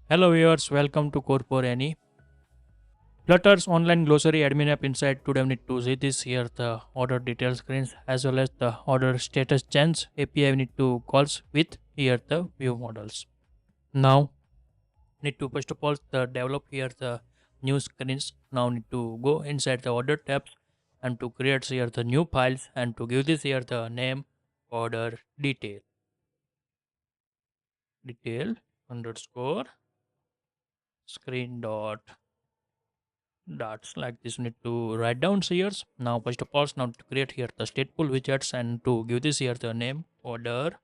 Hello viewers, welcome to CodeForAny. Flutter's online glossary admin app inside. Today we need to see this here the order details screens as well as the order status change API we need to calls with here the view models. Now need to first of all the develop here the new screens. Now need to go inside the order tabs and to create here the new files and to give this here the name order detail underscore screen dots like this. We need to write down here. Now first of all, now to create here the stateful widgets and to give this here the name order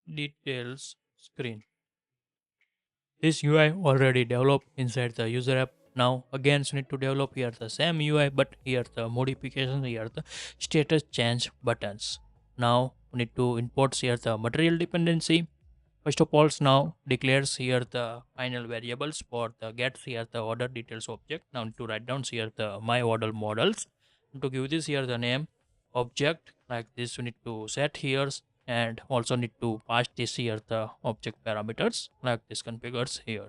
details screen. This UI already developed inside the user app. Now again we need to develop here the same UI but here the modifications here the status change buttons. Now we need to import here the material dependency. First of all, now declares here the final variables for the gets here the order details object. Now to write down here the my order models. To give this here the name object like this, we need to set here and also need to pass this here the object parameters like this configures here.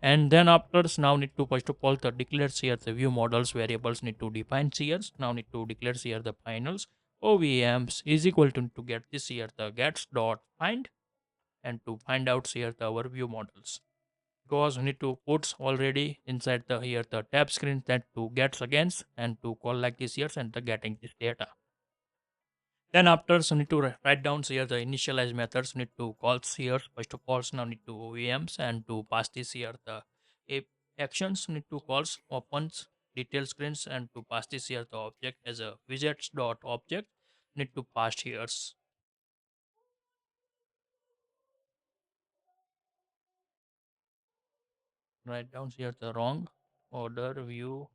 And then after now need to first of all the declares here the view models variables need to define here. Now need to declare here the finals OVMs is equal to get this here the gets dot find and to find out here the overview models because we need to put already inside the here the tab screen that to gets against and to call like this here and the getting this data. Then after we need to write down here the initialize methods. We need to call here first of all now need to OVMs and to pass this here the actions. We need to calls opens detail screens and to pass this here the object as a widgets dot object. Need to pass here. Write down here the wrong order view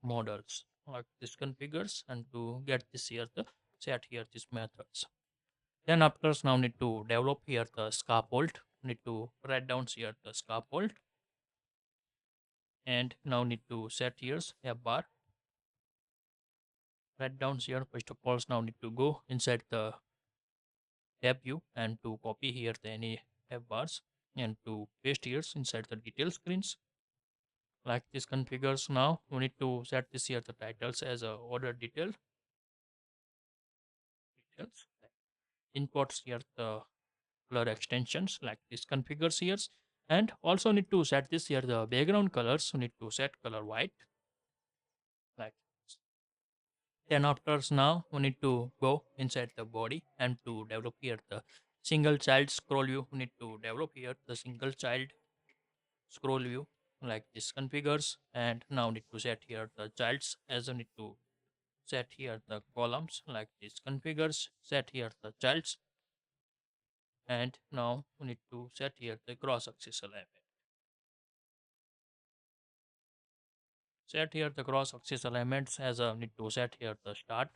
models like this configures and to get this here the set here these methods. Then after now need to develop here the scaffold. Need to write down here the scaffold and now need to set here a bar. Write down here first of all now need to go inside the tab view and to copy here the any app bars and to paste here inside the detail screens like this configures. Now we need to set this here the titles as a order details imports here the color extensions like this configures here and also need to set this here the background colors. So need to set color white like this. Then after now we need to go inside the body and to develop here the single child scroll view. We need to develop here the single child scroll view like this configures and now need to set here the childs as I need to set here the columns like this configures set here the childs and now we need to set here the cross axis alignment. Set here the cross axis alignments as a need to set here the start.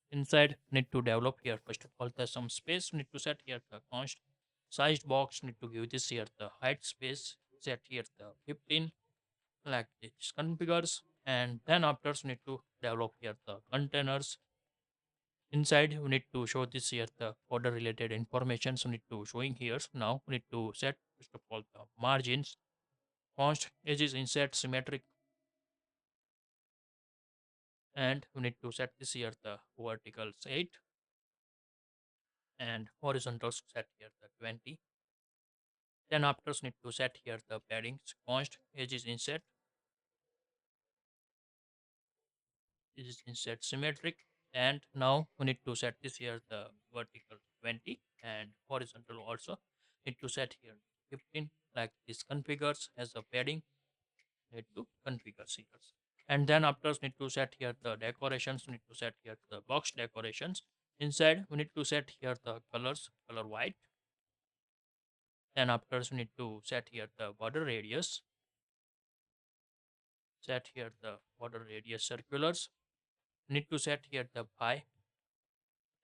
Inside need to develop here first of all the some space. Need to set here the const sized box. Need to give this here the height space. Set here the 15 like this configures and then after need to develop here the containers. Inside we need to show this here the order related information. So need to showing here. Now we need to set first of all the margins. Const edges insert symmetric and we need to set this here the verticals 8 and horizontals set here the 20. Then after need to set here the paddings const edges insert symmetric and now we need to set this here the vertical 20 and horizontal also need to set here 15 like this configures as a padding need to configure here. And then after need to set here the decorations. Need to set here the box decorations. Inside we need to set here the colors color white. Then after we need to set here the border radius. Set here the border radius circulars. Need to set here the phi.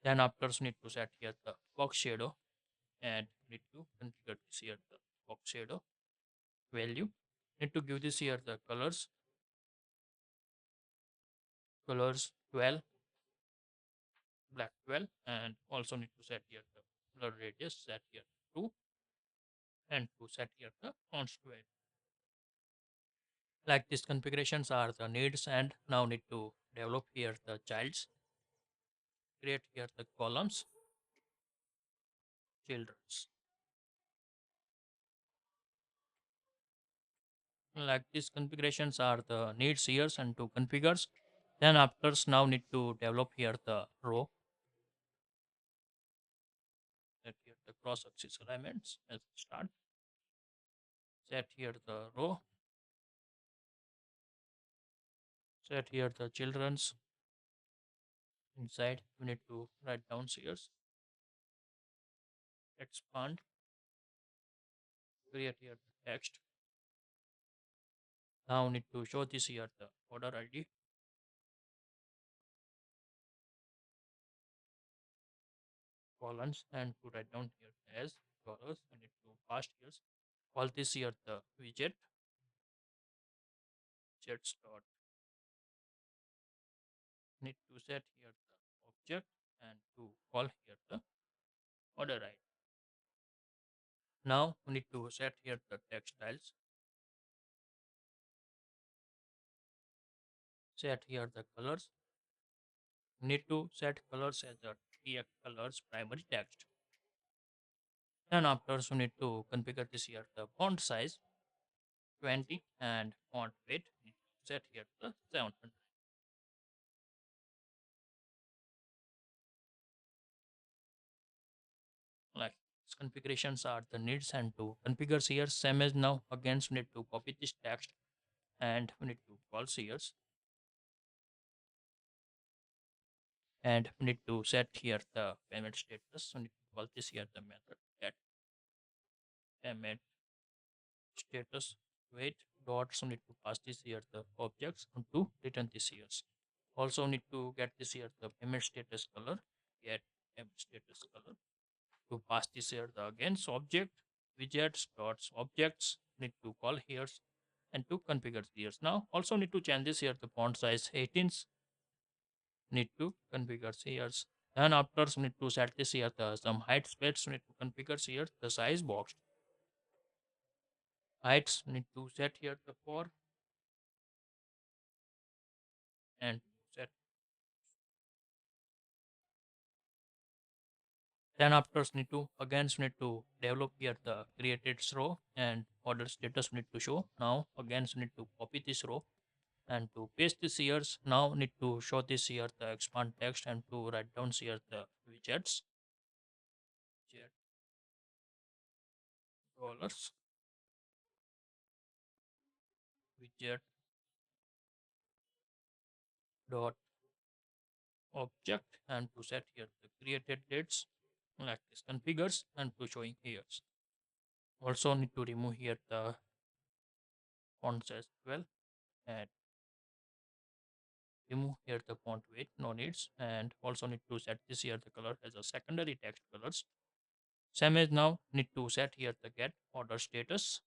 Then after need to set here the box shadow and need to configure this here the box shadow value. Need to give this here the colors 12 black 12 and also need to set here the color radius set here 2 and to set here the fonts to it. Like these configurations are the needs, and now need to develop here the childs, create here the columns, children's. Like these configurations are the needs here and to configures. Then after now need to develop here the row, set here the cross axis alignments as start, set here the row, set here the children's. Inside we need to write down here, expand, create here the text. Now need to show this here the order ID, columns, and to write down here as dollars. We need to pass here all this here the widget, jets dot, need to set here the object and to call here the order ID. Now we need to set here the text styles, set here the colors. We need to set colors as the TX colors primary text. Then after we need to configure this here the font size 20 and font weight set here the 700. Like these configurations are the needs, and to configure here same as now. Again we need to copy this text and we need to call here, and we need to set here the payment status. We need to call this here the method get payment status wait dot. So need to pass this here the objects and to return this here. Also need to get this here the payment status color, get payment status color, to pass this here the again so object widgets dots objects need to call here and to configure here. Now also need to change this here the font size 18, need to configure here. Then after need to set this here the some height space, need to configure here the size box heights, need to set here the for and set. Then after need to again need to develop here the created row and order status need to show. Now again need to copy this row and to paste this here. Now need to show this here the expand text and to write down here the widgets jet dollars widget dot object and to set here the created dates like this configures and to showing here. Also need to remove here the fonts as well and remove here the font weight no needs, and also need to set this here the color as a secondary text colors. Same as now need to set here the get order status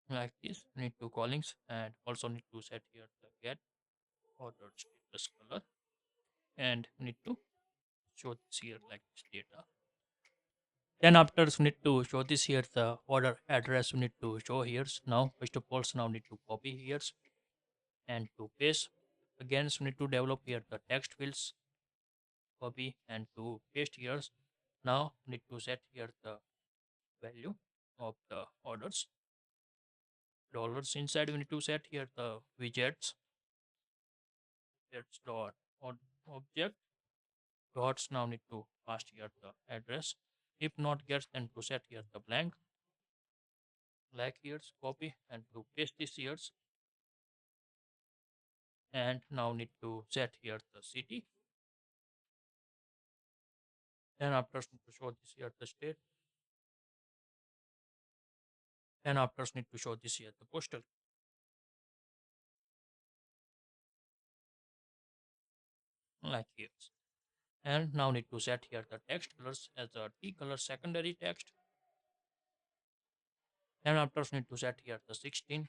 like this. Need to callings and also need to set here the get order status color and need to show this here like this data. Then after we need to show this here the order address we need to show here. Now first of all now need to copy here and to paste. Again we need to develop here the text fields, copy and to paste here. Now need to set here the value of the orders dollars. Inside we need to set here the widgets, widgets dot object dots. Now need to pass here the address. If not gets, then to set here the blank like here, copy and to paste this here. And now need to set here the city. Then after need to show this here the state. Then after need to show this here the postal like here. And now need to set here the text colors as a T color secondary text. Then after need to set here the 16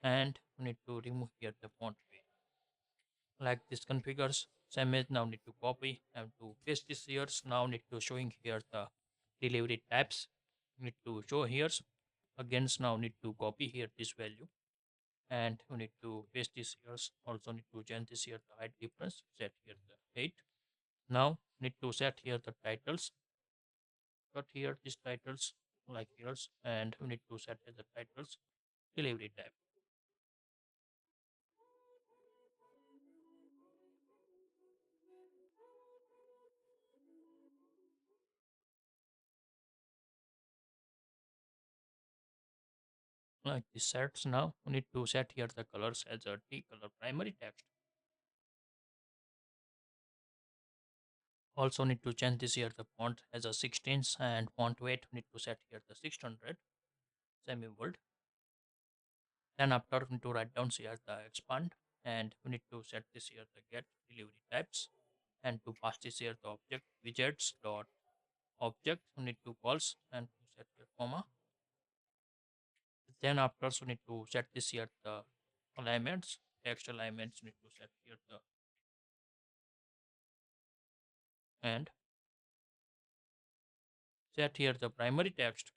and we need to remove here the font weight like this configures. Same as now need to copy and to paste this here. Now need to showing here the delivery types. Need to show here. Again now need to copy here this value and we need to paste this here. Also need to change this here the height difference. Set here the 8. Now need to set here the titles. Cut here these titles like here and we need to set here the titles delivery type. Like this sets. Now we need to set here the colors as a T color primary text. Also need to change this here the font as a 16 and font weight need to set here the 600 semi bold. Then after we need to write down here the expand and we need to set this here the get delivery types and to pass this here the object widgets dot object we need to calls and to set here comma. Then after we need to set this here the alignments text alignments need to set here the and set here the primary text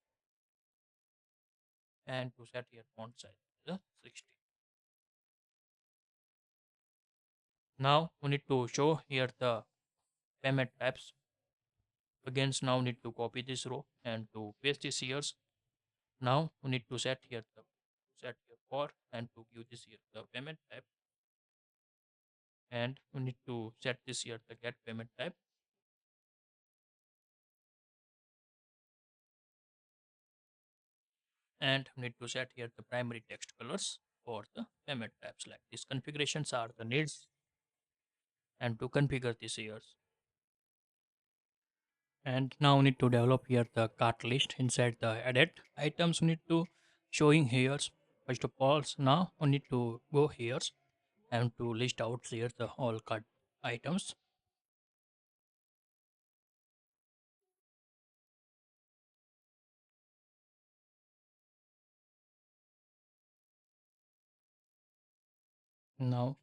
and to set here font size the 60. Now we need to show here the payment types. Again now need to copy this row and to paste this here. Now we need to set here the set here for and to give this here the payment type and we need to set this here the get payment type and we need to set here the primary text colors for the payment types. Like these configurations are the needs and to configure this here. And now we need to develop here the cart list inside the edit items. We need to showing here. First of all, now we need to go here and to list out here the all cart items. Now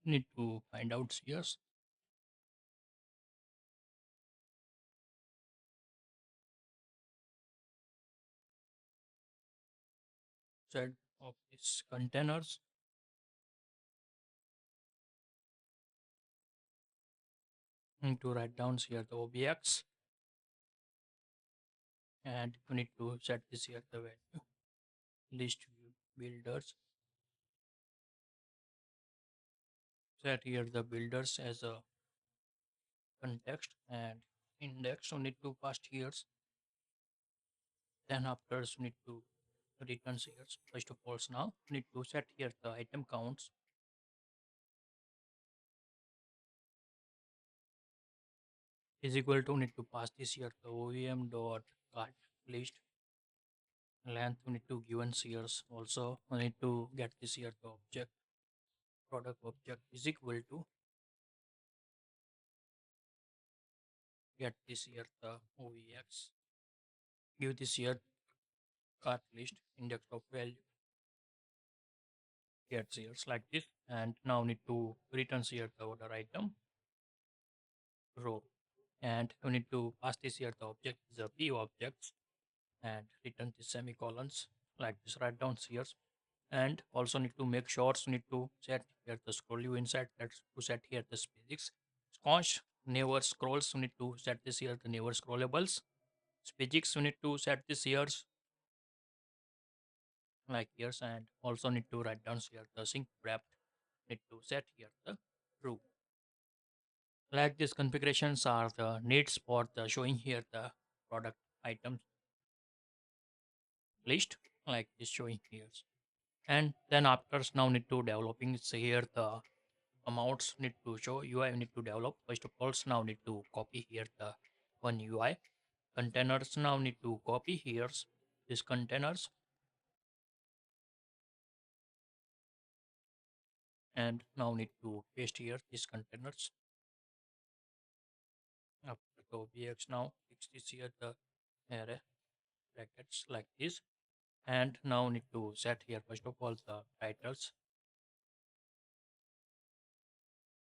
need to find out here set of these containers. Need to write down here the objects and we need to set this here the value list view builders. Set here the builders as a context and index. We need to pass here. Then after we need to return here. First of all, now we need to set here the item counts is equal to need to pass this here the OEM dot cart list length we need to given here. Also we need to get this here the object product object is equal to get this here the OEX give this here cart list index of value gets here like this and now need to return here the order item row and we need to pass this here the object is a p objects and return the semicolons like this write down here and also need to make sure so need to set here the scroll view inside that to set here the physics const never scrolls we need to set this here the never scrollables physics we need to set this here like here and also need to write down here the sync wrapped need to set here the true. Like these configurations are the needs for the showing here the product items list like this showing here. And then after now need to developing say here the amounts need to show UI need to develop. First of all, now need to copy here the one UI containers. Now need to copy here these containers and now need to paste here these containers. After the objects now fix this here the array brackets like this and now need to set here first of all the titles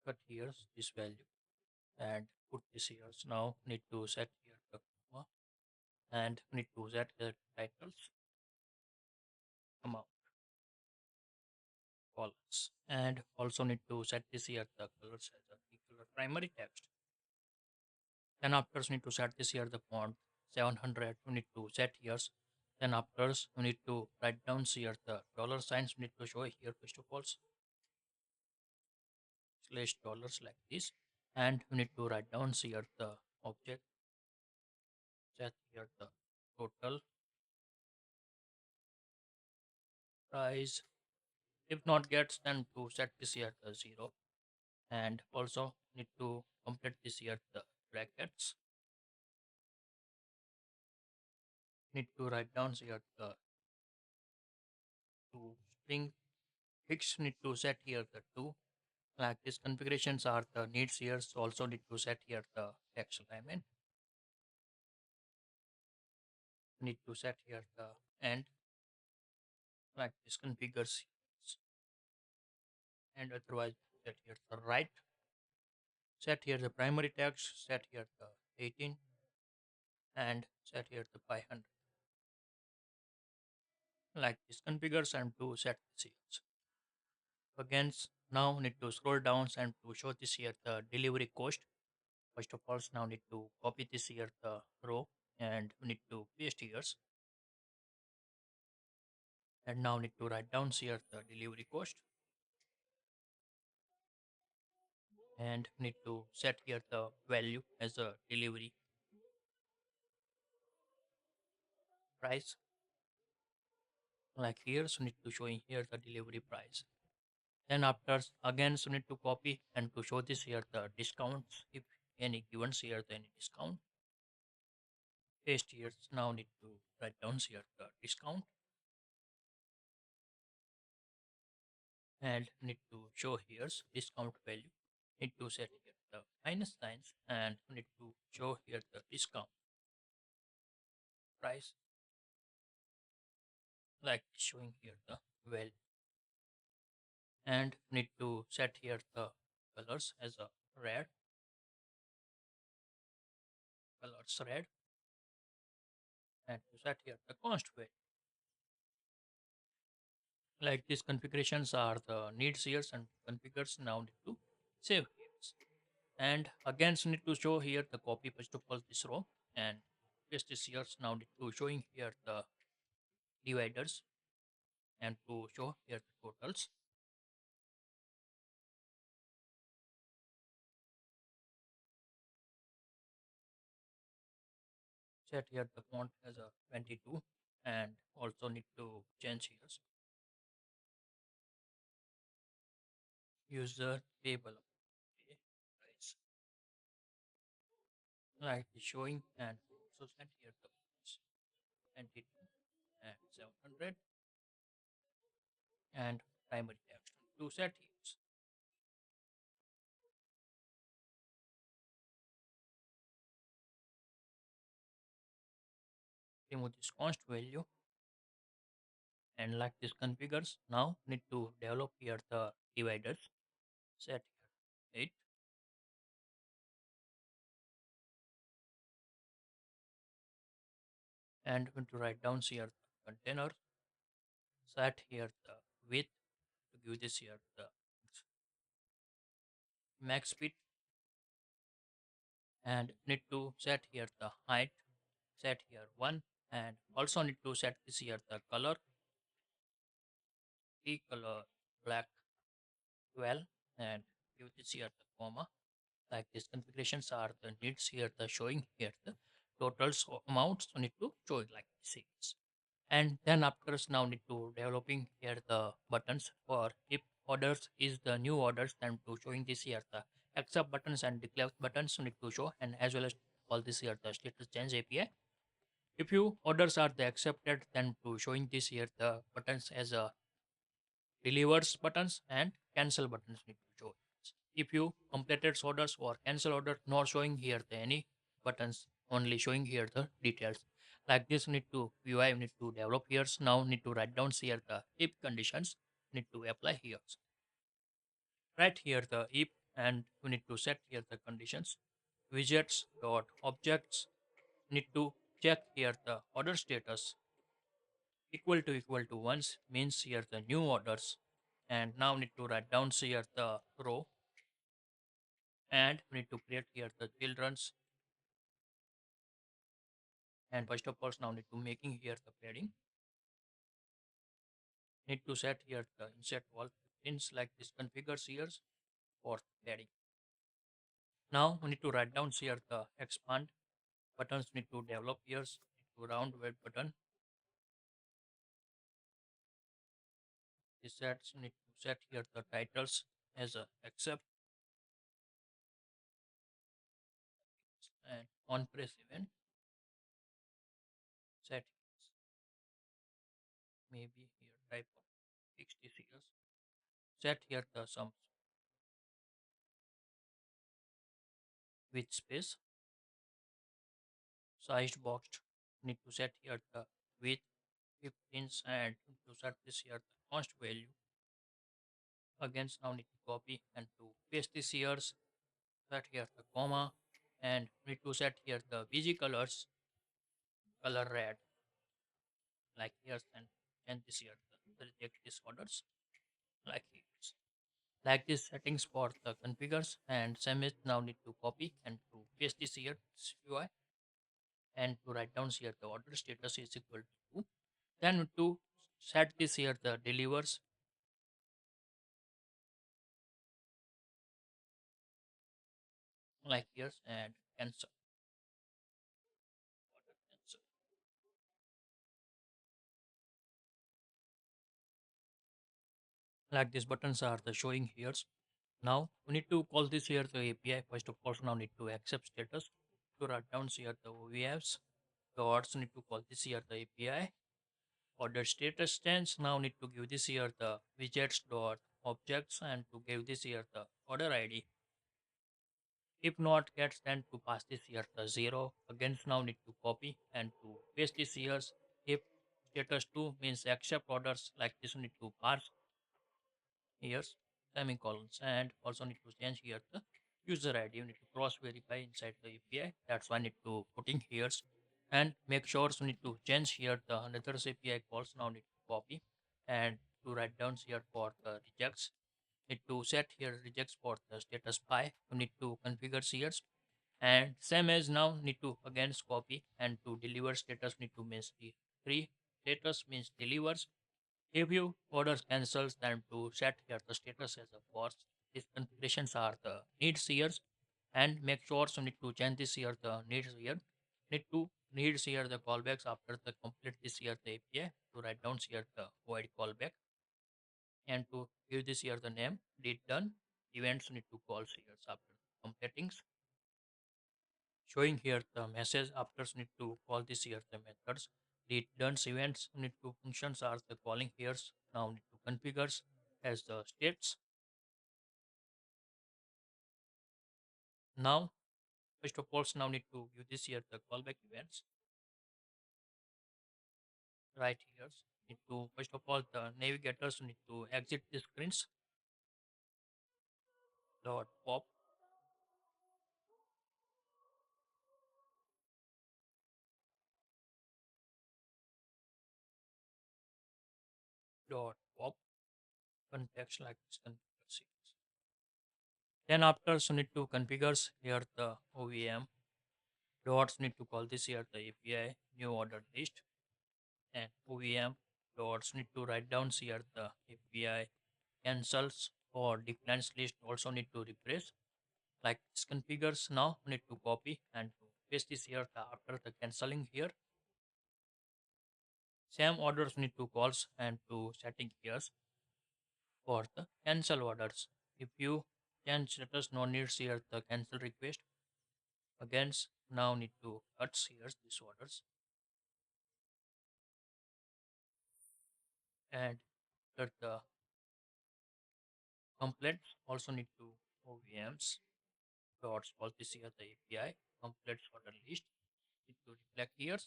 cut here this value and put this here. Now need to set here the comma and need to set the titles amount colors and also need to set this here the colors as a color primary text. Then after need to set this here the font 700 we need to set here. Then after we need to write down here the dollar signs we need to show here first of all slash dollars like this, and we need to write down here the object set here the total price. If not gets, then to set this here the 0, and also need to complete this here the brackets. Need to write down here the to string fix need to set here the 2. Like these configurations are the needs here, so also need to set here the text alignment. Need to set here the end like this configures, and otherwise set here the right. Set here the primary text, set here the 18, and set here the 500. Like this configures and to set this here. Again, now need to scroll down and to show this here the delivery cost. First of all, now need to copy this here the row and we need to paste here. And now need to write down here the delivery cost. And need to set here the value as a delivery price. Like here, so need to show in here the delivery price. Then after again, so need to copy and to show this here the discounts if any given here the any discount. Paste here. Now need to write down here the discount and need to show here's discount value. Need to set here the minus signs and need to show here the discount price like showing here the value, and need to set here the colors as a red, colors red, and to set here the const value. Like these configurations are the needs here and configures. Now need to save here. And again need to show here the copy first of all this row and paste this here. Now need to showing here the dividers and to show here the totals. Set here the font as a 22 and also need to change here user table price like the showing, and also set here the fonts 22 and 700 and primary text to set here. Remove this const value and like this configures. Now need to develop here the dividers. Set here 8 and going to write down here the container. Set here the width to give this here the max width, and need to set here the height. Set here 1 and also need to set this here the color. Color black 12 and give this here the comma. Like these configurations are the needs here the showing here the totals or amounts, so need to show it like this is. And then after now need to developing here the buttons for if orders is the new orders, then to showing this here the accept buttons and declare buttons need to show, and as well as all this here the status change API. If you orders are the accepted, then to showing this here the buttons as a delivers buttons and cancel buttons need to show. If you completed orders or cancel order, not showing here the any buttons, only showing here the details. Like this need to UI need to develop here. Now need to write down here the if conditions need to apply here. Right here the if and we need to set here the conditions. Widgets dot objects need to check here the order status equal to once means here the new orders, and now need to write down here the row, and we need to create here the children's, and first of all now need to making here the padding. Need to set here the insert wall pins like this configures here for padding. Now we need to write down here the expand buttons need to develop here, need to round web button. This sets need to set here the titles as a accept, and on press event set maybe here type of 60 series. Set here the some with space. Sized boxed need to set here the width 15 and to set this here the const value. Again now need to copy and to paste this here, set here the comma, and need to set here the VG colors color red like here, and change this here the reject disorders like here. Like this settings for the configures, and same is now need to copy and to paste this here this UI, and to write down here the order status is equal to 2. Then to set this here the delivers like here, and cancel order cancel. Like these buttons are the showing here. Now we need to call this here the API. First of all now need to accept status, to write down here the OVFs. The words need to call this here the API. Order status stands now need to give this here the widgets dot objects, and to give this here the order ID. If not gets, then to pass this here the 0. Again now need to copy and to paste this here. If status 2 means accept orders, like this need to parse here semicolons, and also need to change here the user ID. You need to cross verify inside the API. That's why I need to putting here, and make sure you need to change here the another API calls. Now need to copy and to write down here for the rejects. Need to set here rejects for the status pi. You need to configure here, and same as now need to again copy and to deliver status need to means the free status means delivers. If you orders cancels, then to set here the status as a false. These configurations are the needs here, and make sure you need to change this here the needs here. Needs here the callbacks after the complete this here the API, to write down here the void callback, and to give this here the name did done events need to call here after completing. Showing here the message after need to call this here the methods. The done events need to functions are the calling here. Now need to configures as the states. Now first of all now need to give this here the callback events right here. Need to first of all the navigators need to exit the screens dot pop dot pop context like this configure series. Then after so need to configures here the OVM dots need to call this here the API new order list, and OVM dots need to write down here the API cancels or declines list also need to refresh like this configures. Now need to copy and to paste this here after the canceling here. Same orders need to calls and to setting here for the cancel orders. If you change status no needs here the cancel request. Again now need to cut here these orders, and let the complaints also need to OVMs dots call this here the API complaints order list need to reflect here,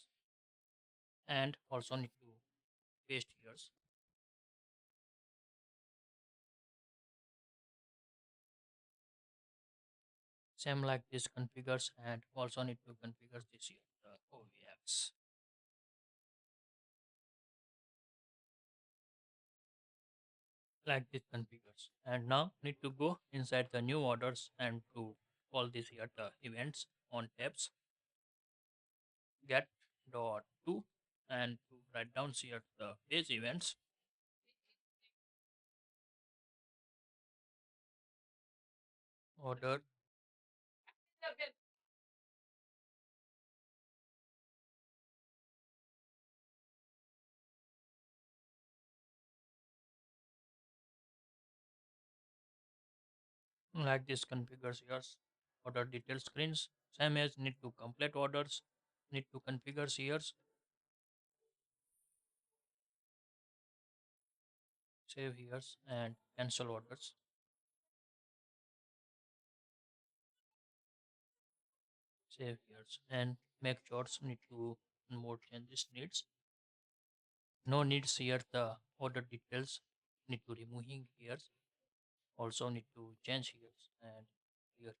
and also need to paste here. Same like this configures, and also need to configure this here the OVX like this configures. And now need to go inside the new orders and to call this here the events on tabs get dot to, and to write down here the page events order like this configures here order detail screens. Same as need to complete orders, need to configure here save here and cancel orders, save here and make sure need to more changes needs. No needs here the order details need to removing here. Also need to change here and here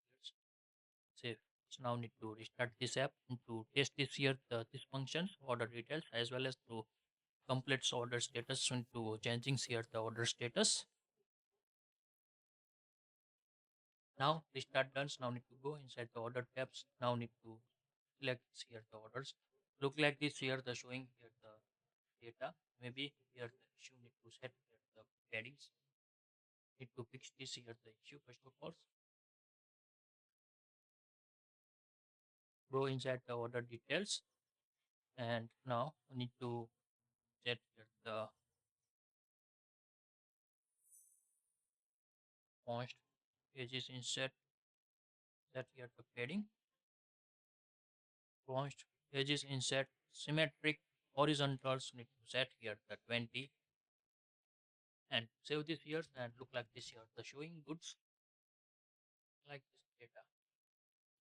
save. So now need to restart this app and to test this here the this functions order details as well as to complete order status into changing here the order status. Now restart done. Now need to go inside the order tabs. Now need to select here the orders. Look like this here the showing here the data. Maybe here the issue need to set here the paddings. Need to fix this here the issue first of all. Go inside the order details and now we need to set here the font pages insert set here the padding. Font pages insert symmetric horizontals need to set here the 20 and save this here and look like this here the showing goods like this data.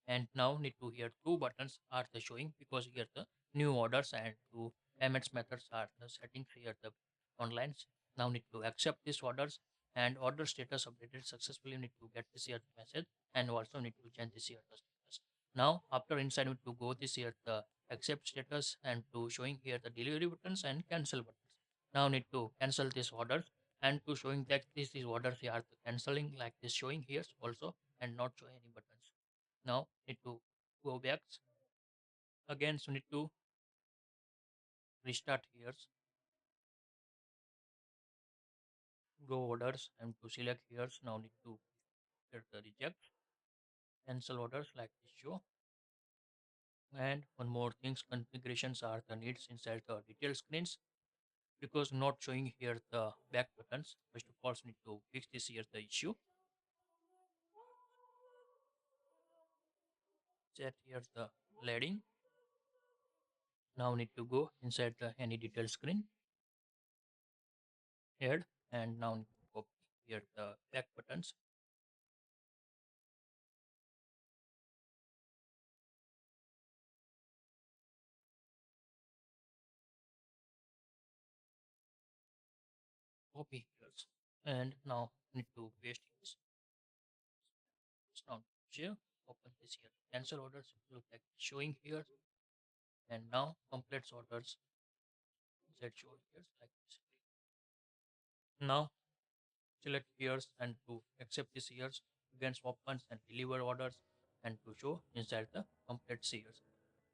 And now need to here two buttons are the showing because here the new orders and two payments methods are the settings here the online. Now need to accept these orders and order status updated successfully. Need to get this here the message and also need to change this here the status. Now after inside need to go this here the accept status and to showing here the delivery buttons and cancel buttons. Now need to cancel this orders and to showing that this is orders here are the canceling like this showing here also and not show any buttons. Now need to go back again, so need to restart here, go orders and to select here. Now need to get the reject cancel orders like this show. And one more things configurations are the needs inside the detail screens because not showing here the back buttons. First of all need to fix this here the issue, set here the leading. Now need to go inside the any detail screen add and now need to copy here the back buttons, copy here and now need to paste this. Now share open this here cancel orders look like showing here and now complete orders that show here like this. Now select here and to accept this here against opens and deliver orders and to show inside the complete series.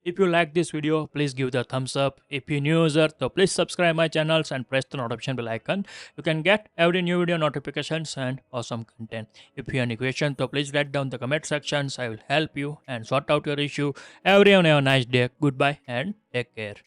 If you like this video, please give the thumbs up. If you're new user, so please subscribe my channels and press the notification bell icon. You can get every new video notifications and awesome content. If you have any question, so please write down the comment sections. I will help you and sort out your issue. Everyone have a nice day. Goodbye and take care.